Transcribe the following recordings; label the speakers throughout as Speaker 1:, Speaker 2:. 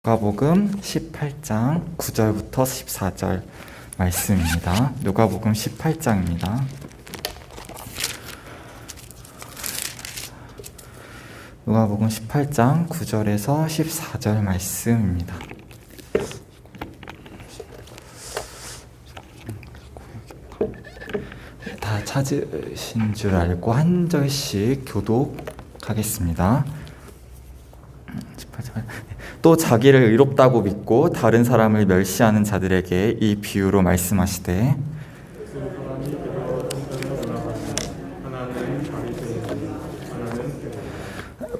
Speaker 1: 누가복음 18장 9절부터 14절 말씀입니다. 누가복음 18장입니다. 누가복음 18장 9절에서 14절 말씀입니다. 다 찾으신 줄 알고 한 절씩 교독하겠습니다. 또 자기를 의롭다고 믿고 다른 사람을 멸시하는 자들에게 이 비유로 말씀하시되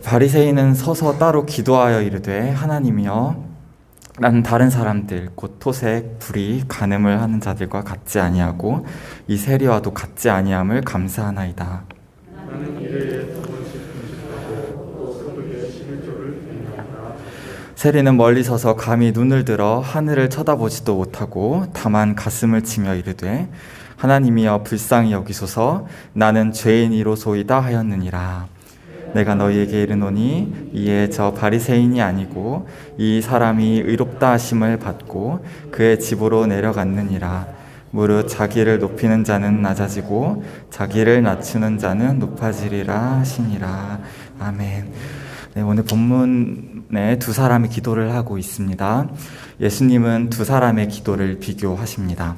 Speaker 1: 바리새인은 서서 따로 기도하여 이르되 하나님이여 나는 다른 사람들 곧 토색, 불의, 간음을 하는 자들과 같지 아니하고 이 세리와도 같지 아니함을 감사하나이다. 나는 일에 두 번씩 금식하고 또 새벽에 11조를 행하나이다. 세리는 멀리 서서 감히 눈을 들어 하늘을 쳐다보지도 못하고 다만 가슴을 치며 이르되 하나님이여 불쌍히 여기소서 나는 죄인이로소이다 하였느니라. 내가 너희에게 이르노니 이에 저 바리새인이 아니고 이 사람이 의롭다 하심을 받고 그의 집으로 내려갔느니라. 무릇 자기를 높이는 자는 낮아지고 자기를 낮추는 자는 높아지리라 하시니라. 아멘. 네, 오늘 본문에 두 사람이 기도를 하고 있습니다. 예수님은 두 사람의 기도를 비교하십니다.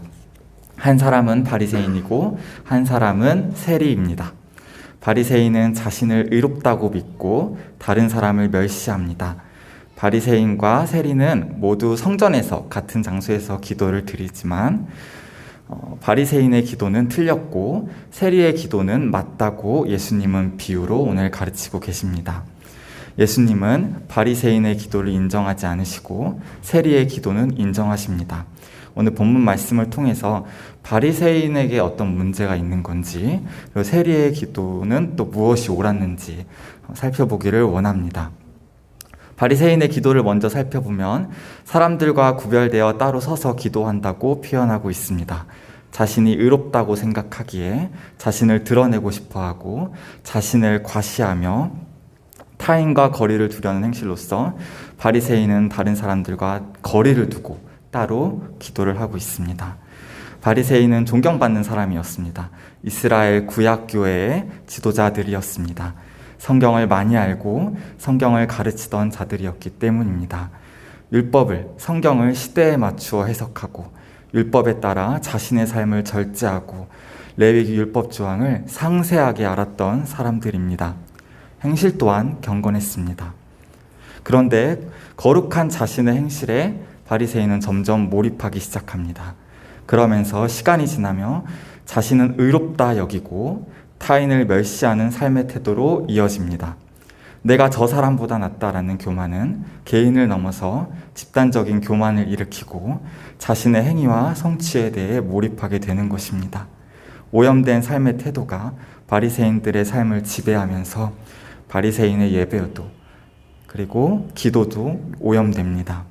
Speaker 1: 한 사람은 바리새인이고 한 사람은 세리입니다. 바리새인은 자신을 의롭다고 믿고 다른 사람을 멸시합니다. 바리새인과 세리는 모두 성전에서 같은 장소에서 기도를 드리지만 바리새인의 기도는 틀렸고 세리의 기도는 맞다고 예수님은 비유로 오늘 가르치고 계십니다. 예수님은 바리새인의 기도를 인정하지 않으시고 세리의 기도는 인정하십니다. 오늘 본문 말씀을 통해서 바리새인에게 어떤 문제가 있는 건지 그리고 세리의 기도는 또 무엇이 옳았는지 살펴보기를 원합니다. 바리새인의 기도를 먼저 살펴보면 사람들과 구별되어 따로 서서 기도한다고 표현하고 있습니다. 자신이 의롭다고 생각하기에 자신을 드러내고 싶어하고 자신을 과시하며 타인과 거리를 두려는 행실로서 바리새인은 다른 사람들과 거리를 두고 따로 기도를 하고 있습니다. 바리새인은 존경받는 사람이었습니다. 이스라엘 구약교회의 지도자들이었습니다. 성경을 많이 알고 성경을 가르치던 자들이었기 때문입니다. 율법을, 성경을 시대에 맞추어 해석하고 율법에 따라 자신의 삶을 절제하고 레위기 율법 조항을 상세하게 알았던 사람들입니다. 행실 또한 경건했습니다. 그런데 거룩한 자신의 행실에 바리새인은 점점 몰입하기 시작합니다. 그러면서 시간이 지나며 자신은 의롭다 여기고 타인을 멸시하는 삶의 태도로 이어집니다. 내가 저 사람보다 낫다라는 교만은 개인을 넘어서 집단적인 교만을 일으키고 자신의 행위와 성취에 대해 몰입하게 되는 것입니다. 오염된 삶의 태도가 바리새인들의 삶을 지배하면서 바리새인의 예배도 그리고 기도도 오염됩니다.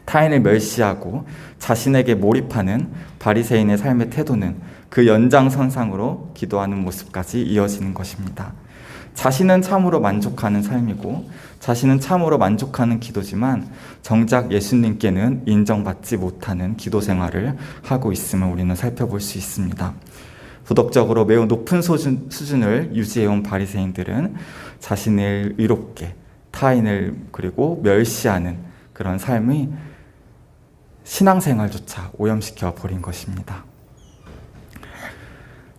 Speaker 1: 타인을 멸시하고 자신에게 몰입하는 바리새인의 삶의 태도는 그 연장선상으로 기도하는 모습까지 이어지는 것입니다. 자신은 참으로 만족하는 삶이고 자신은 참으로 만족하는 기도지만 정작 예수님께는 인정받지 못하는 기도 생활을 하고 있음을 우리는 살펴볼 수 있습니다. 도덕적으로 매우 높은 수준을 유지해온 바리새인들은 자신을 의롭게 타인을 그리고 멸시하는 그런 삶이 신앙생활조차 오염시켜 버린 것입니다.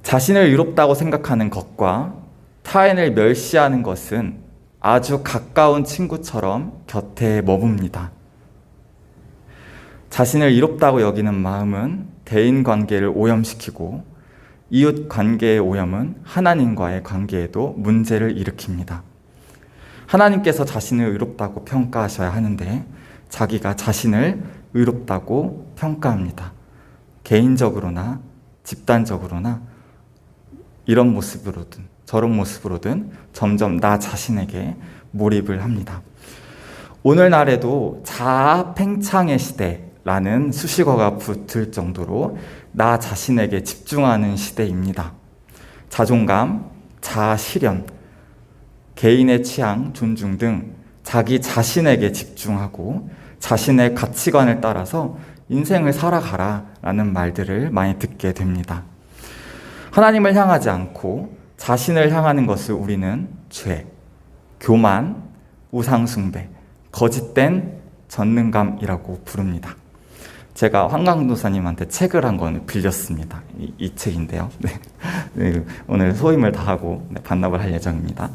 Speaker 1: 자신을 의롭다고 생각하는 것과 타인을 멸시하는 것은 아주 가까운 친구처럼 곁에 머뭅니다. 자신을 의롭다고 여기는 마음은 대인 관계를 오염시키고 이웃 관계의 오염은 하나님과의 관계에도 문제를 일으킵니다. 하나님께서 자신을 의롭다고 평가하셔야 하는데 자기가 자신을 의롭다고 평가합니다. 개인적으로나 집단적으로나 이런 모습으로든 저런 모습으로든 점점 나 자신에게 몰입을 합니다. 오늘날에도 자아 팽창의 시대라는 수식어가 붙을 정도로 나 자신에게 집중하는 시대입니다. 자존감, 자아 실현, 개인의 취향, 존중 등 자기 자신에게 집중하고 자신의 가치관을 따라서 인생을 살아가라 라는 말들을 많이 듣게 됩니다. 하나님을 향하지 않고 자신을 향하는 것을 우리는 죄, 교만, 우상숭배, 거짓된 전능감이라고 부릅니다. 제가 황강도사님한테 책을 한 권 빌렸습니다. 이 책인데요. 네, 오늘 소임을 다하고 반납을 할 예정입니다.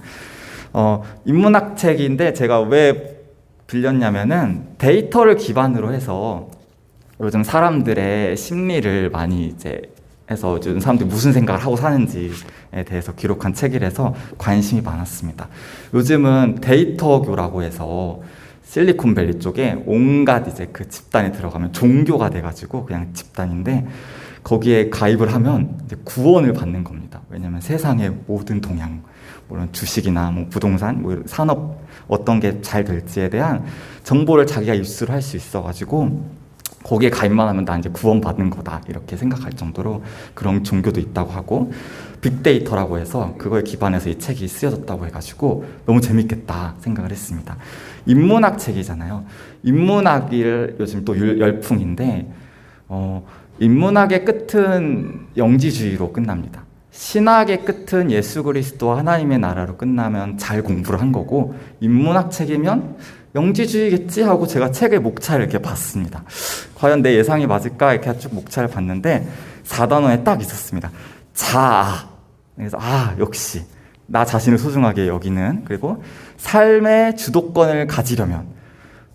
Speaker 1: 인문학 책인데 제가 왜 빌렸냐면은 데이터를 기반으로 해서 요즘 사람들의 심리를 많이 이제 해서 요즘 사람들이 무슨 생각을 하고 사는지에 대해서 기록한 책이라서 관심이 많았습니다. 요즘은 데이터교라고 해서 실리콘밸리 쪽에 온갖 이제 그 집단에 들어가면 종교가 돼가지고 그냥 집단인데 거기에 가입을 하면 이제 구원을 받는 겁니다. 왜냐하면 세상의 모든 동향, 물론 주식이나 뭐 부동산, 뭐 산업 어떤 게 잘 될지에 대한 정보를 자기가 입수를 할 수 있어가지고 거기에 가입만 하면 나 이제 구원받는 거다 이렇게 생각할 정도로 그런 종교도 있다고 하고 빅데이터라고 해서 그거에 기반해서 이 책이 쓰여졌다고 해가지고 너무 재밌겠다 생각을 했습니다. 인문학 책이잖아요. 인문학이 요즘 또 열풍인데 인문학의 끝은 영지주의로 끝납니다. 신학의 끝은 예수 그리스도와 하나님의 나라로 끝나면 잘 공부를 한 거고 인문학 책이면 영지주의겠지 하고 제가 책의 목차를 이렇게 봤습니다. 과연 내 예상이 맞을까 이렇게 쭉 목차를 봤는데 4단원에 딱 있었습니다. 자아. 그래서 역시 나 자신을 소중하게 여기는, 그리고 삶의 주도권을 가지려면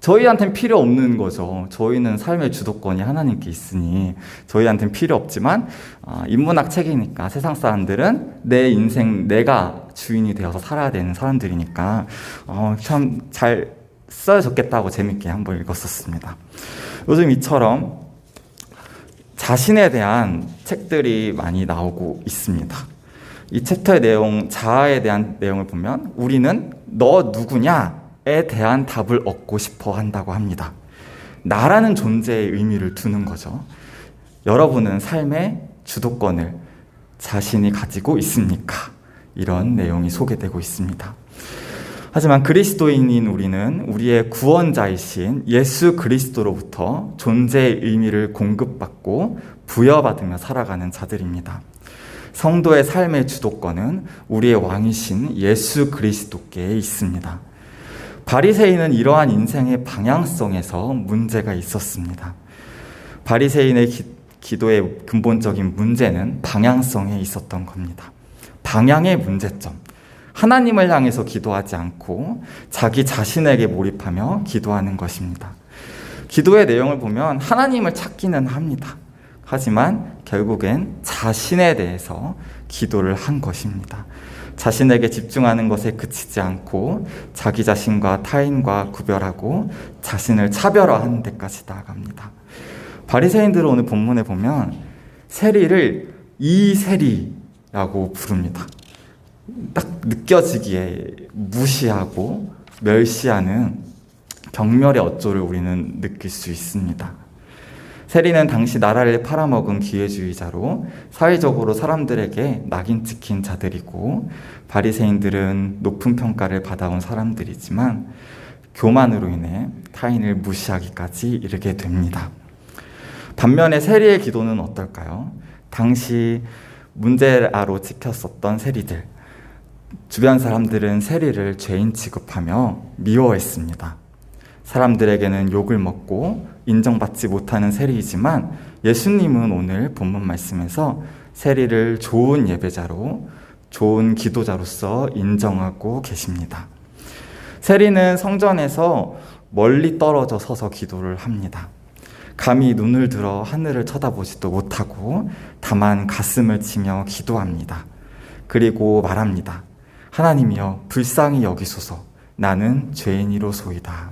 Speaker 1: 저희한테는 필요 없는 거죠. 저희는 삶의 주도권이 하나님께 있으니 저희한테는 필요 없지만 인문학 책이니까 세상 사람들은 내 인생 내가 주인이 되어서 살아야 되는 사람들이니까 참 잘 써졌겠다고 재밌게 한번 읽었었습니다. 요즘 이처럼 자신에 대한 책들이 많이 나오고 있습니다. 이 챕터의 내용, 자아에 대한 내용을 보면 우리는 너 누구냐에 대한 답을 얻고 싶어 한다고 합니다. 나라는 존재의 의미를 두는 거죠. 여러분은 삶의 주도권을 자신이 가지고 있습니까? 이런 내용이 소개되고 있습니다. 하지만 그리스도인인 우리는 우리의 구원자이신 예수 그리스도로부터 존재의 의미를 공급받고 부여받으며 살아가는 자들입니다. 성도의 삶의 주도권은 우리의 왕이신 예수 그리스도께 있습니다. 바리새인은 이러한 인생의 방향성에서 문제가 있었습니다. 바리새인의 기도의 근본적인 문제는 방향성에 있었던 겁니다. 방향의 문제점. 하나님을 향해서 기도하지 않고 자기 자신에게 몰입하며 기도하는 것입니다. 기도의 내용을 보면 하나님을 찾기는 합니다. 하지만 결국엔 자신에 대해서 기도를 한 것입니다. 자신에게 집중하는 것에 그치지 않고 자기 자신과 타인과 구별하고 자신을 차별화하는 데까지 나아갑니다. 바리새인들은 오늘 본문에 보면 세리를 이세리라고 부릅니다. 딱 느껴지기에 무시하고 멸시하는 경멸의 어조를 우리는 느낄 수 있습니다. 세리는 당시 나라를 팔아먹은 기회주의자로 사회적으로 사람들에게 낙인 찍힌 자들이고 바리새인들은 높은 평가를 받아온 사람들이지만 교만으로 인해 타인을 무시하기까지 이르게 됩니다. 반면에 세리의 기도는 어떨까요? 당시 문제아로 찍혔었던 세리들, 주변 사람들은 세리를 죄인 취급하며 미워했습니다. 사람들에게는 욕을 먹고 인정받지 못하는 세리이지만 예수님은 오늘 본문 말씀에서 세리를 좋은 예배자로, 좋은 기도자로서 인정하고 계십니다. 세리는 성전에서 멀리 떨어져 서서 기도를 합니다. 감히 눈을 들어 하늘을 쳐다보지도 못하고 다만 가슴을 치며 기도합니다. 그리고 말합니다. 하나님이여 불쌍히 여기소서. 나는 죄인이로소이다.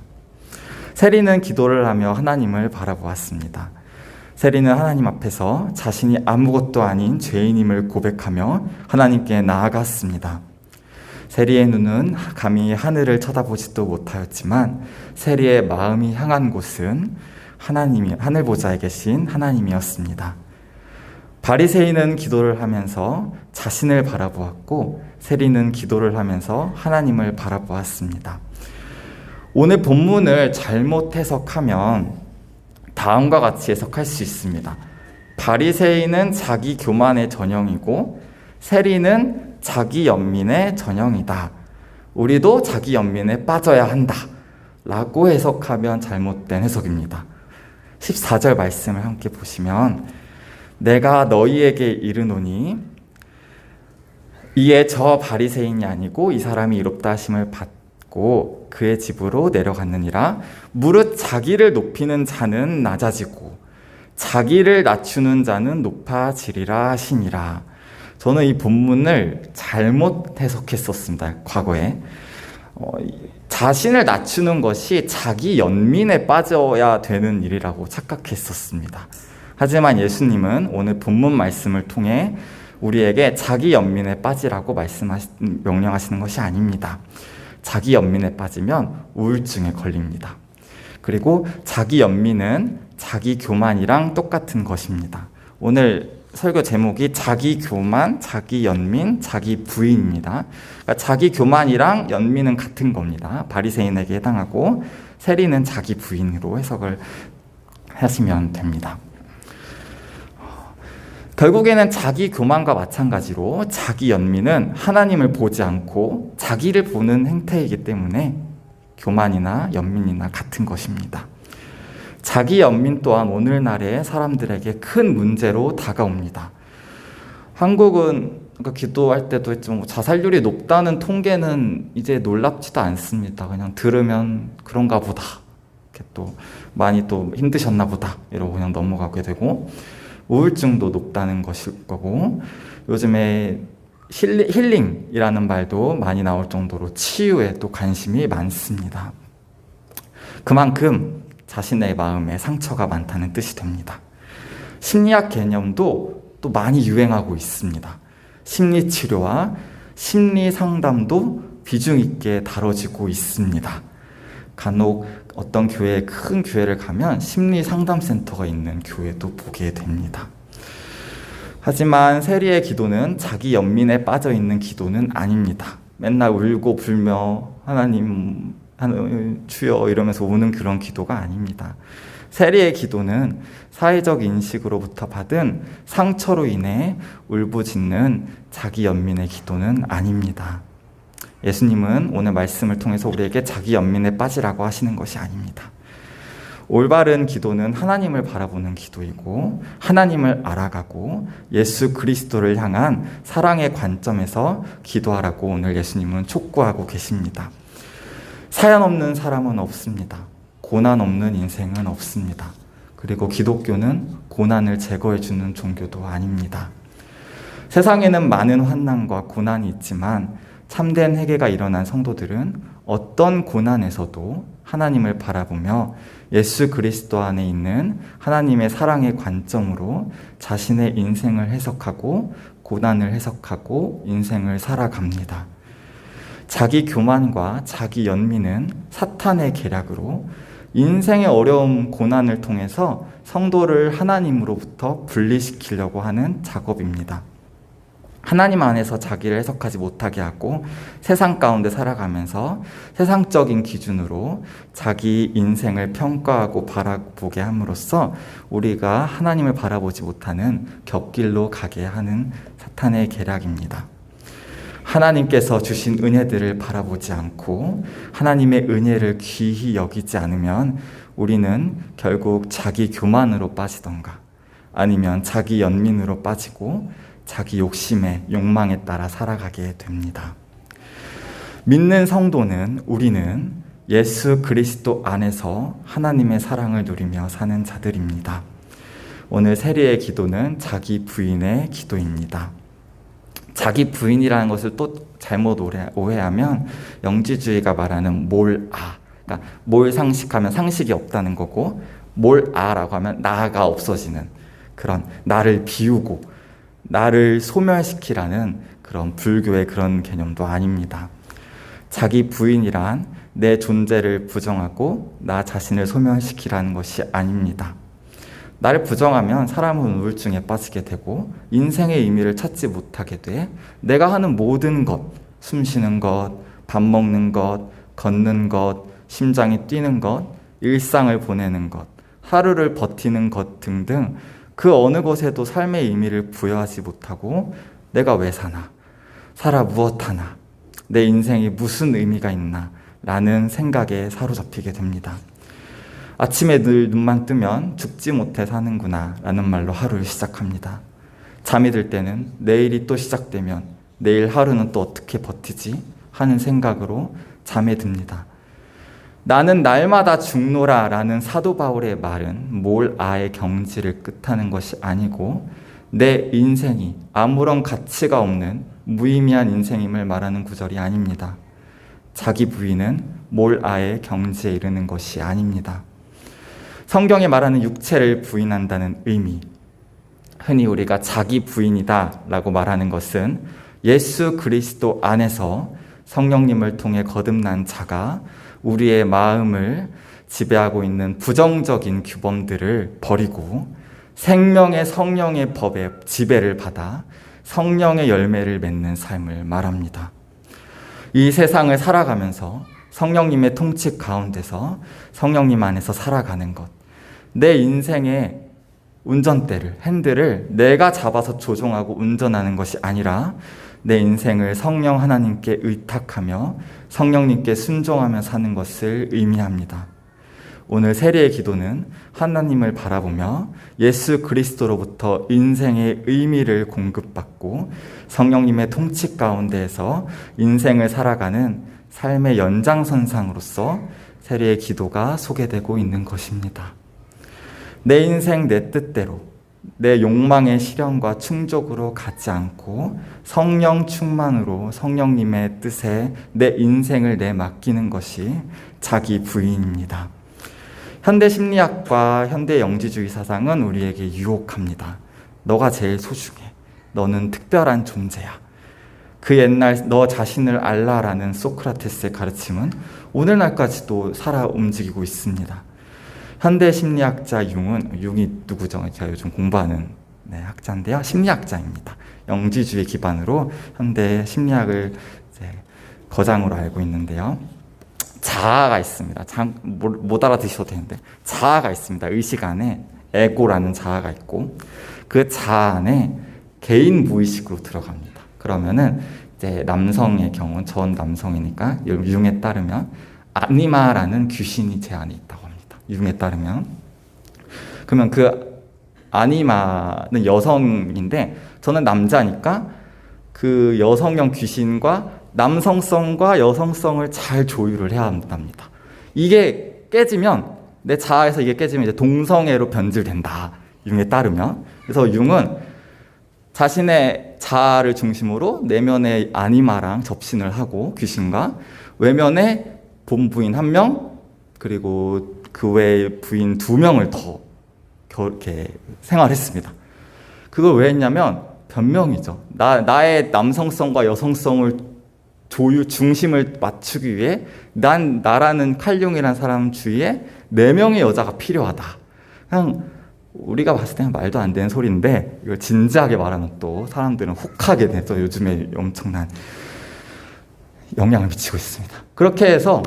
Speaker 1: 세리는 기도를 하며 하나님을 바라보았습니다. 세리는 하나님 앞에서 자신이 아무것도 아닌 죄인임을 고백하며 하나님께 나아갔습니다. 세리의 눈은 감히 하늘을 쳐다보지도 못하였지만 세리의 마음이 향한 곳은 하늘 보좌에 계신 하나님이었습니다. 바리새인은 기도를 하면서 자신을 바라보았고 세리는 기도를 하면서 하나님을 바라보았습니다. 오늘 본문을 잘못 해석하면 다음과 같이 해석할 수 있습니다. 바리새인은 자기 교만의 전형이고 세리는 자기 연민의 전형이다. 우리도 자기 연민에 빠져야 한다. 라고 해석하면 잘못된 해석입니다. 14절 말씀을 함께 보시면 내가 너희에게 이르노니 이에 저 바리새인이 아니고 이 사람이 이롭다 하심을 받고 그의 집으로 내려갔느니라. 무릇 자기를 높이는 자는 낮아지고 자기를 낮추는 자는 높아지리라 하시니라. 저는 이 본문을 잘못 해석했었습니다. 과거에 자신을 낮추는 것이 자기 연민에 빠져야 되는 일이라고 착각했었습니다. 하지만 예수님은 오늘 본문 말씀을 통해 우리에게 자기 연민에 빠지라고 명령하시는 것이 아닙니다. 자기 연민에 빠지면 우울증에 걸립니다. 그리고 자기 연민은 자기 교만이랑 똑같은 것입니다. 오늘 설교 제목이 자기 교만, 자기 연민, 자기 부인입니다. 그러니까 자기 교만이랑 연민은 같은 겁니다. 바리새인에게 해당하고 세리는 자기 부인으로 해석을 하시면 됩니다. 결국에는 자기 교만과 마찬가지로 자기 연민은 하나님을 보지 않고 자기를 보는 행태이기 때문에 교만이나 연민이나 같은 것입니다. 자기 연민 또한 오늘날의 사람들에게 큰 문제로 다가옵니다. 한국은 기도할 때도 했지만 자살률이 높다는 통계는 이제 놀랍지도 않습니다. 그냥 들으면 그런가 보다. 이렇게 또 많이 또 힘드셨나 보다. 이러고 그냥 넘어가게 되고 우울증도 높다는 것일 거고 요즘에 힐링이라는 말도 많이 나올 정도로 치유에 또 관심이 많습니다. 그만큼 자신의 마음에 상처가 많다는 뜻이 됩니다. 심리학 개념도 또 많이 유행하고 있습니다. 심리치료와 심리상담도 비중 있게 다뤄지고 있습니다. 간혹 어떤 교회, 큰 교회를 가면 심리상담센터가 있는 교회도 보게 됩니다. 하지만 세리의 기도는 자기 연민에 빠져 있는 기도는 아닙니다. 맨날 울고 불며 하나님 주여 이러면서 우는 그런 기도가 아닙니다. 세리의 기도는 사회적 인식으로부터 받은 상처로 인해 울부짖는 자기 연민의 기도는 아닙니다. 예수님은 오늘 말씀을 통해서 우리에게 자기 연민에 빠지라고 하시는 것이 아닙니다. 올바른 기도는 하나님을 바라보는 기도이고 하나님을 알아가고 예수 그리스도를 향한 사랑의 관점에서 기도하라고 오늘 예수님은 촉구하고 계십니다. 사연 없는 사람은 없습니다. 고난 없는 인생은 없습니다. 그리고 기독교는 고난을 제거해주는 종교도 아닙니다. 세상에는 많은 환난과 고난이 있지만 참된 회개가 일어난 성도들은 어떤 고난에서도 하나님을 바라보며 예수 그리스도 안에 있는 하나님의 사랑의 관점으로 자신의 인생을 해석하고 고난을 해석하고 인생을 살아갑니다. 자기 교만과 자기 연민은 사탄의 계략으로 인생의 어려움, 고난을 통해서 성도를 하나님으로부터 분리시키려고 하는 작업입니다. 하나님 안에서 자기를 해석하지 못하게 하고 세상 가운데 살아가면서 세상적인 기준으로 자기 인생을 평가하고 바라보게 함으로써 우리가 하나님을 바라보지 못하는 곁길로 가게 하는 사탄의 계략입니다. 하나님께서 주신 은혜들을 바라보지 않고 하나님의 은혜를 귀히 여기지 않으면 우리는 결국 자기 교만으로 빠지던가 아니면 자기 연민으로 빠지고 자기 욕심에 욕망에 따라 살아가게 됩니다. 믿는 성도는 우리는 예수 그리스도 안에서 하나님의 사랑을 누리며 사는 자들입니다. 오늘 세리의 기도는 자기 부인의 기도입니다. 자기 부인이라는 것을 또 잘못 오해하면 영지주의가 말하는 그러니까 뭘 상식하면 상식이 없다는 거고 라고 하면 나가 없어지는 그런 나를 비우고 나를 소멸시키라는 그런 불교의 그런 개념도 아닙니다. 자기 부인이란 내 존재를 부정하고 나 자신을 소멸시키라는 것이 아닙니다. 나를 부정하면 사람은 우울증에 빠지게 되고 인생의 의미를 찾지 못하게 돼 내가 하는 모든 것, 숨 쉬는 것, 밥 먹는 것, 걷는 것, 심장이 뛰는 것, 일상을 보내는 것, 하루를 버티는 것 등등 그 어느 것에도 삶의 의미를 부여하지 못하고 내가 왜 사나? 살아 무엇하나? 내 인생이 무슨 의미가 있나? 라는 생각에 사로잡히게 됩니다. 아침에 늘 눈만 뜨면 죽지 못해 사는구나 라는 말로 하루를 시작합니다. 잠이 들 때는 내일이 또 시작되면 내일 하루는 또 어떻게 버티지? 하는 생각으로 잠에 듭니다. 나는 날마다 죽노라 라는 사도 바울의 말은 몰아의 경지를 뜻하는 것이 아니고 내 인생이 아무런 가치가 없는 무의미한 인생임을 말하는 구절이 아닙니다. 자기 부인은 몰아의 경지에 이르는 것이 아닙니다. 성경에 말하는 육체를 부인한다는 의미, 흔히 우리가 자기 부인이다 라고 말하는 것은 예수 그리스도 안에서 성령님을 통해 거듭난 자가 우리의 마음을 지배하고 있는 부정적인 규범들을 버리고 생명의 성령의 법에 지배를 받아 성령의 열매를 맺는 삶을 말합니다. 이 세상을 살아가면서 성령님의 통치 가운데서 성령님 안에서 살아가는 것, 내 인생의 운전대를, 핸들을 내가 잡아서 조종하고 운전하는 것이 아니라 내 인생을 성령 하나님께 의탁하며 성령님께 순종하며 사는 것을 의미합니다. 오늘 세리의 기도는 하나님을 바라보며 예수 그리스도로부터 인생의 의미를 공급받고 성령님의 통치 가운데에서 인생을 살아가는 삶의 연장선상으로서 세리의 기도가 소개되고 있는 것입니다. 내 인생 내 뜻대로 내 욕망의 실현과 충족으로 가지 않고 성령 충만으로 성령님의 뜻에 내 인생을 내맡기는 것이 자기 부인입니다. 현대 심리학과 현대 영지주의 사상은 우리에게 유혹합니다. 너가 제일 소중해. 너는 특별한 존재야. 그 옛날 너 자신을 알라라는 소크라테스의 가르침은 오늘날까지도 살아 움직이고 있습니다. 현대 심리학자 융이 누구죠? 제가 요즘 공부하는 학자인데요. 심리학자입니다. 영지주의 기반으로 현대 심리학을 거장으로 알고 있는데요. 자아가 있습니다. 못 알아듣으셔도 되는데 자아가 있습니다. 의식 안에 에고라는 자아가 있고 그 자아 안에 개인 무의식으로 들어갑니다. 그러면은 이제 남성의 경우는 전 남성이니까 융에 따르면 아니마라는 귀신이 제 안에 있다고 합니다. 융에 따르면 그러면 그 아니마는 여성인데 저는 남자니까 그 여성형 귀신과 남성성과 여성성을 잘 조율을 해야 한답니다. 이게 깨지면 내 자아에서 이게 깨지면 이제 동성애로 변질된다. 융에 따르면. 그래서 융은 자신의 자아를 중심으로 내면의 아니마랑 접신을 하고 귀신과 외면에 본부인 1명 그리고 그 외에 부인 2명을 더 이렇게 생활했습니다. 그걸 왜 했냐면 변명이죠. 나의 남성성과 여성성을 중심을 맞추기 위해 나라는 칼융이라는 사람 주위에 4명의 여자가 필요하다. 그냥 우리가 봤을 때는 말도 안 되는 소리인데 이걸 진지하게 말하면 또 사람들은 혹하게 돼서 요즘에 엄청난 영향을 미치고 있습니다. 그렇게 해서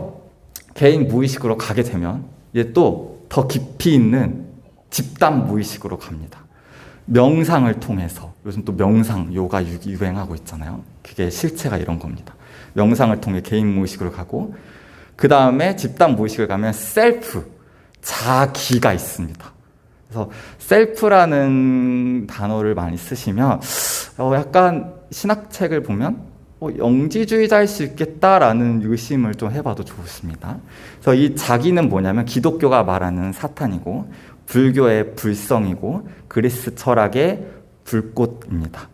Speaker 1: 개인 무의식으로 가게 되면 이제 또 더 깊이 있는 집단 무의식으로 갑니다. 명상을 통해서 요즘 또 명상, 요가 유행하고 있잖아요. 그게 실체가 이런 겁니다. 명상을 통해 개인 무의식으로 가고 그 다음에 집단 무의식을 가면 셀프, 자기가 있습니다. 그래서 셀프라는 단어를 많이 쓰시면 약간 신학책을 보면 영지주의자일 수 있겠다라는 의심을 좀 해봐도 좋습니다. 그래서 이 자기는 뭐냐면 기독교가 말하는 사탄이고 불교의 불성이고 그리스 철학의 불꽃입니다.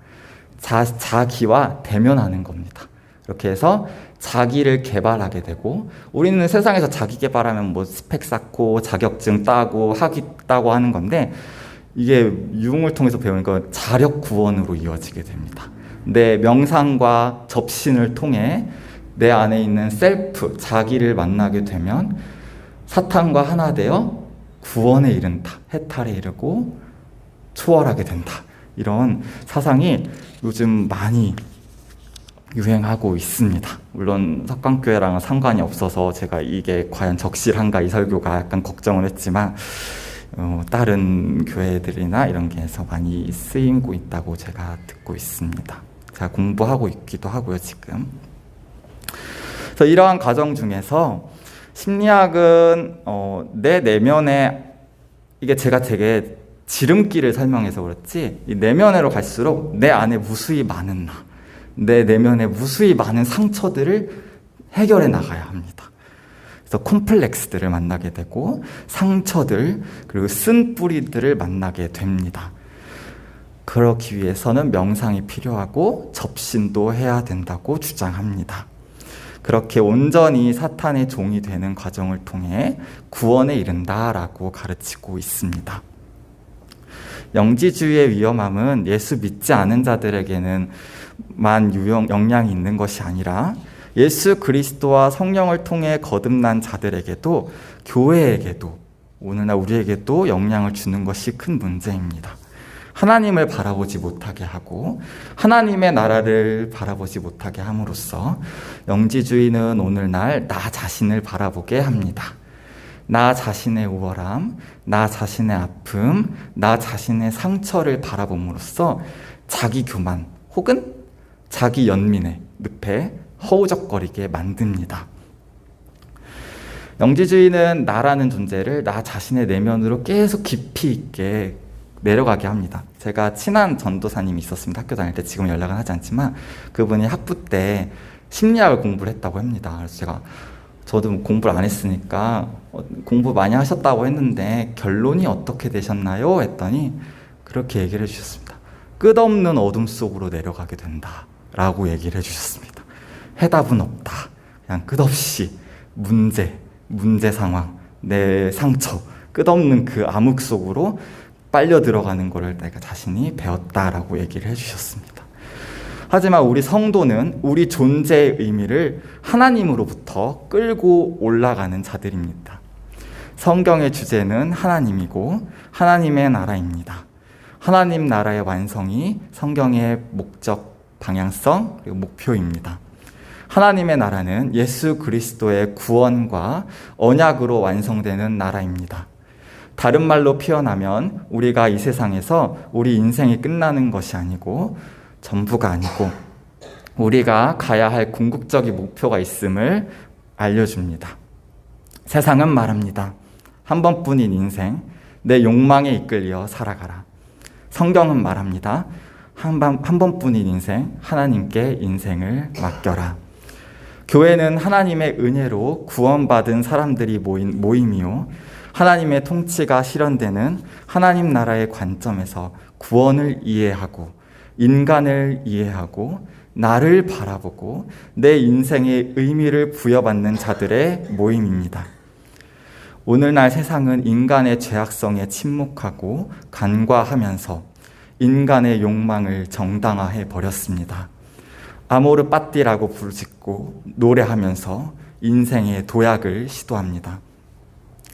Speaker 1: 자기와 대면하는 겁니다. 이렇게 해서 자기를 개발하게 되고 우리는 세상에서 자기 개발하면 뭐 스펙 쌓고 자격증 따고 학위 따고 하는 건데 이게 융을 통해서 배우니까 자력 구원으로 이어지게 됩니다. 내 명상과 접신을 통해 내 안에 있는 셀프, 자기를 만나게 되면 사탄과 하나 되어 구원에 이른다, 해탈에 이르고 초월하게 된다. 이런 사상이 요즘 많이 유행하고 있습니다. 물론 석강교회랑은 상관이 없어서 제가 이게 과연 적실한가 이 설교가 약간 걱정을 했지만 다른 교회들이나 이런 게에서 많이 쓰이고 있다고 제가 듣고 있습니다. 제가 공부하고 있기도 하고요, 지금. 그래서 이러한 과정 중에서 심리학은 내 내면에, 이게 제가 되게 지름길을 설명해서 그렇지, 이 내면으로 갈수록 내 안에 무수히 많은 내 내면에 무수히 많은 상처들을 해결해 나가야 합니다. 그래서 콤플렉스들을 만나게 되고 상처들, 그리고 쓴 뿌리들을 만나게 됩니다. 그러기 위해서는 명상이 필요하고 접신도 해야 된다고 주장합니다. 그렇게 온전히 사탄의 종이 되는 과정을 통해 구원에 이른다라고 가르치고 있습니다. 영지주의의 위험함은 예수 믿지 않은 자들에게는 만 영향이 있는 것이 아니라 예수 그리스도와 성령을 통해 거듭난 자들에게도, 교회에게도, 오늘날 우리에게도 영향을 주는 것이 큰 문제입니다. 하나님을 바라보지 못하게 하고 하나님의 나라를 바라보지 못하게 함으로써 영지주의는 오늘날 나 자신을 바라보게 합니다. 나 자신의 우월함, 나 자신의 아픔, 나 자신의 상처를 바라봄으로써 자기 교만 혹은 자기 연민의 늪에 허우적거리게 만듭니다. 영지주의는 나라는 존재를 나 자신의 내면으로 계속 깊이 있게 내려가게 합니다. 제가 친한 전도사님이 있었습니다. 학교 다닐 때. 지금 연락은 하지 않지만 그분이 학부 때 심리학을 공부를 했다고 합니다. 그래서 저도 공부를 안 했으니까 공부 많이 하셨다고 했는데 결론이 어떻게 되셨나요? 했더니 그렇게 얘기를 해주셨습니다. 끝없는 어둠 속으로 내려가게 된다 라고 얘기를 해주셨습니다. 해답은 없다. 그냥 끝없이 문제 상황, 내 상처, 끝없는 그 암흑 속으로 빨려 들어가는 것을 내가 자신이 배웠다라고 얘기를 해주셨습니다. 하지만 우리 성도는 우리 존재의 의미를 하나님으로부터 끌고 올라가는 자들입니다. 성경의 주제는 하나님이고 하나님의 나라입니다. 하나님 나라의 완성이 성경의 목적, 방향성, 그리고 목표입니다. 하나님의 나라는 예수 그리스도의 구원과 언약으로 완성되는 나라입니다. 다른 말로 표현하면 우리가 이 세상에서 우리 인생이 끝나는 것이 아니고 전부가 아니고 우리가 가야 할 궁극적인 목표가 있음을 알려줍니다. 세상은 말합니다. 한 번뿐인 인생, 내 욕망에 이끌려 살아가라. 성경은 말합니다. 한 번뿐인 인생, 하나님께 인생을 맡겨라. 교회는 하나님의 은혜로 구원받은 사람들이 모인 모임이요, 하나님의 통치가 실현되는 하나님 나라의 관점에서 구원을 이해하고 인간을 이해하고 나를 바라보고 내 인생의 의미를 부여받는 자들의 모임입니다. 오늘날 세상은 인간의 죄악성에 침묵하고 간과하면서 인간의 욕망을 정당화해 버렸습니다. 아모르 빠띠라고 부르짖고 노래하면서 인생의 도약을 시도합니다.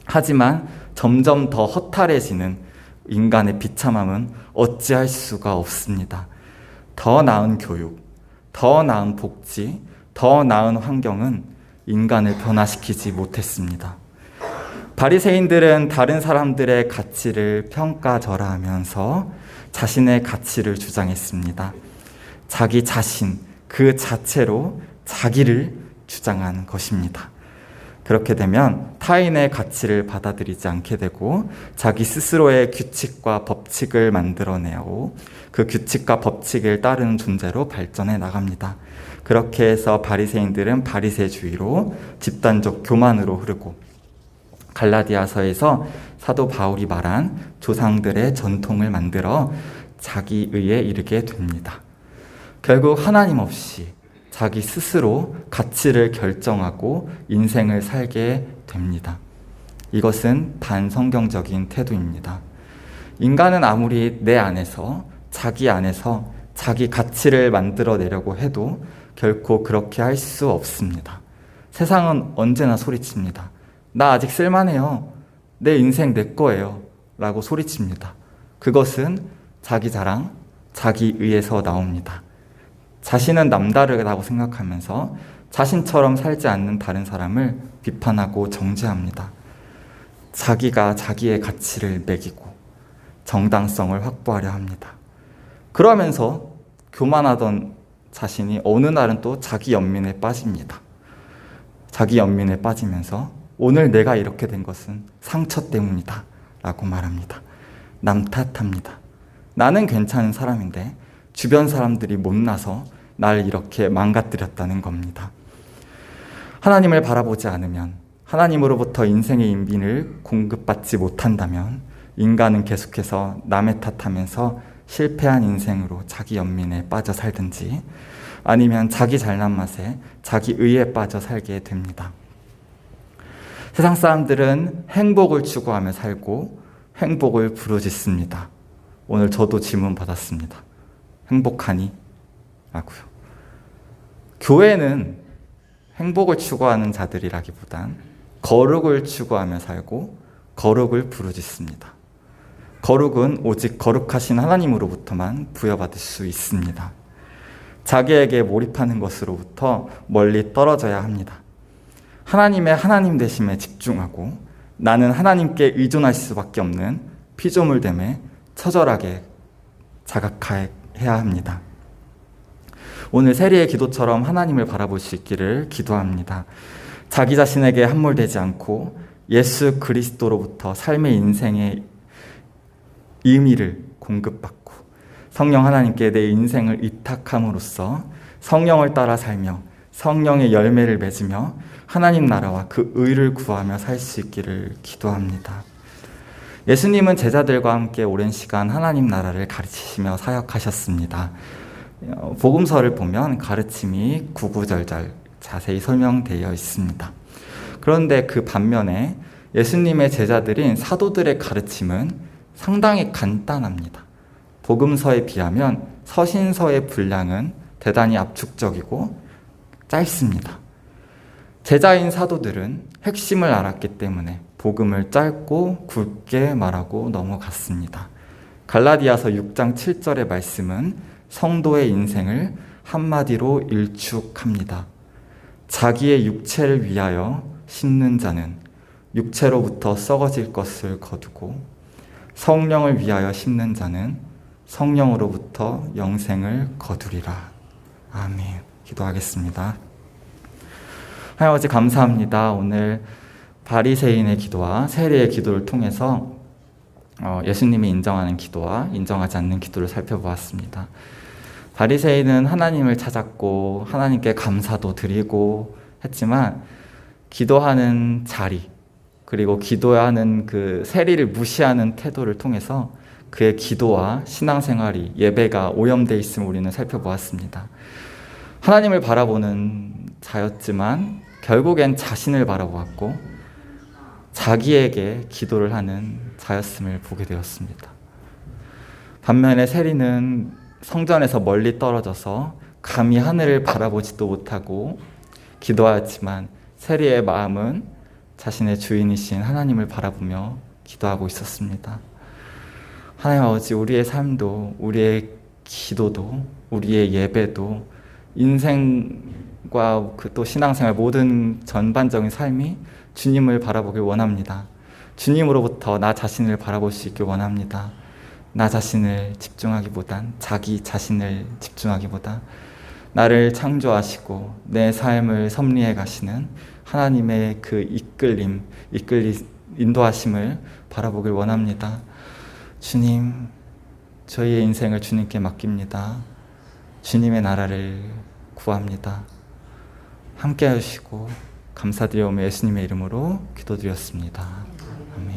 Speaker 1: 하지만 점점 더 허탈해지는 인간의 비참함은 어찌할 수가 없습니다. 더 나은 교육, 더 나은 복지, 더 나은 환경은 인간을 변화시키지 못했습니다. 바리새인들은 다른 사람들의 가치를 평가절하하면서 자신의 가치를 주장했습니다. 자기 자신, 그 자체로 자기를 주장한 것입니다. 그렇게 되면 타인의 가치를 받아들이지 않게 되고 자기 스스로의 규칙과 법칙을 만들어내고 그 규칙과 법칙을 따르는 존재로 발전해 나갑니다. 그렇게 해서 바리새인들은 바리새주의로 집단적 교만으로 흐르고 갈라디아서에서 사도 바울이 말한 조상들의 전통을 만들어 자기의에 이르게 됩니다. 결국 하나님 없이 자기 스스로 가치를 결정하고 인생을 살게 됩니다. 이것은 반성경적인 태도입니다. 인간은 아무리 내 안에서 자기 가치를 만들어내려고 해도 결코 그렇게 할 수 없습니다. 세상은 언제나 소리칩니다. 나 아직 쓸만해요. 내 인생 내 거예요. 라고 소리칩니다. 그것은 자기 자랑, 자기 의에서 나옵니다. 자신은 남다르다고 생각하면서 자신처럼 살지 않는 다른 사람을 비판하고 정죄합니다. 자기가 자기의 가치를 매기고 정당성을 확보하려 합니다. 그러면서 교만하던 자신이 어느 날은 또 자기 연민에 빠집니다. 자기 연민에 빠지면서 오늘 내가 이렇게 된 것은 상처 때문이다 라고 말합니다. 남 탓합니다. 나는 괜찮은 사람인데 주변 사람들이 못나서 날 이렇게 망가뜨렸다는 겁니다. 하나님을 바라보지 않으면, 하나님으로부터 인생의 인빈을 공급받지 못한다면 인간은 계속해서 남의 탓하면서 실패한 인생으로 자기 연민에 빠져 살든지 아니면 자기 잘난 맛에 자기 의에 빠져 살게 됩니다. 세상 사람들은 행복을 추구하며 살고 행복을 부르짖습니다. 오늘 저도 질문 받았습니다. 행복하니? 라고요. 교회는 행복을 추구하는 자들이라기보단 거룩을 추구하며 살고 거룩을 부르짖습니다. 거룩은 오직 거룩하신 하나님으로부터만 부여받을 수 있습니다. 자기에게 몰입하는 것으로부터 멀리 떨어져야 합니다. 하나님의 하나님 되심에 집중하고 나는 하나님께 의존할 수밖에 없는 피조물됨에 처절하게 자각해야 합니다. 오늘 세리의 기도처럼 하나님을 바라볼 수 있기를 기도합니다. 자기 자신에게 함몰되지 않고 예수 그리스도로부터 삶의 인생의 의미를 공급받고 성령 하나님께 내 인생을 위탁함으로써 성령을 따라 살며 성령의 열매를 맺으며 하나님 나라와 그 의를 구하며 살 수 있기를 기도합니다. 예수님은 제자들과 함께 오랜 시간 하나님 나라를 가르치시며 사역하셨습니다. 복음서를 보면 가르침이 구구절절 자세히 설명되어 있습니다. 그런데 그 반면에 예수님의 제자들인 사도들의 가르침은 상당히 간단합니다. 복음서에 비하면 서신서의 분량은 대단히 압축적이고 짧습니다. 제자인 사도들은 핵심을 알았기 때문에 복음을 짧고 굵게 말하고 넘어갔습니다. 갈라디아서 6장 7절의 말씀은 성도의 인생을 한마디로 일축합니다. 자기의 육체를 위하여 심는 자는 육체로부터 썩어질 것을 거두고 성령을 위하여 심는 자는 성령으로부터 영생을 거두리라. 아멘. 기도하겠습니다. 하나님 아버지 감사합니다. 오늘 바리새인의 기도와 세리의 기도를 통해서 예수님이 인정하는 기도와 인정하지 않는 기도를 살펴보았습니다. 바리새인은 하나님을 찾았고 하나님께 감사도 드리고 했지만 기도하는 자리 그리고 기도하는 그 세리를 무시하는 태도를 통해서 그의 기도와 신앙생활이 예배가 오염되어 있음을 우리는 살펴보았습니다. 하나님을 바라보는 자였지만 결국엔 자신을 바라보았고 자기에게 기도를 하는 자였음을 보게 되었습니다. 반면에 세리는 성전에서 멀리 떨어져서 감히 하늘을 바라보지도 못하고 기도하였지만 세리의 마음은 자신의 주인이신 하나님을 바라보며 기도하고 있었습니다. 하나님 아버지, 우리의 삶도 우리의 기도도 우리의 예배도 인생과 또 신앙생활 모든 전반적인 삶이 주님을 바라보길 원합니다. 주님으로부터 나 자신을 바라볼 수 있길 원합니다. 나 자신을 집중하기보단 자기 자신을 집중하기보다 나를 창조하시고 내 삶을 섭리해 가시는 하나님의 그 인도하심을 바라보길 원합니다. 주님, 저희의 인생을 주님께 맡깁니다. 주님의 나라를 구합니다. 함께 하시고 감사드리오며 예수님의 이름으로 기도드렸습니다.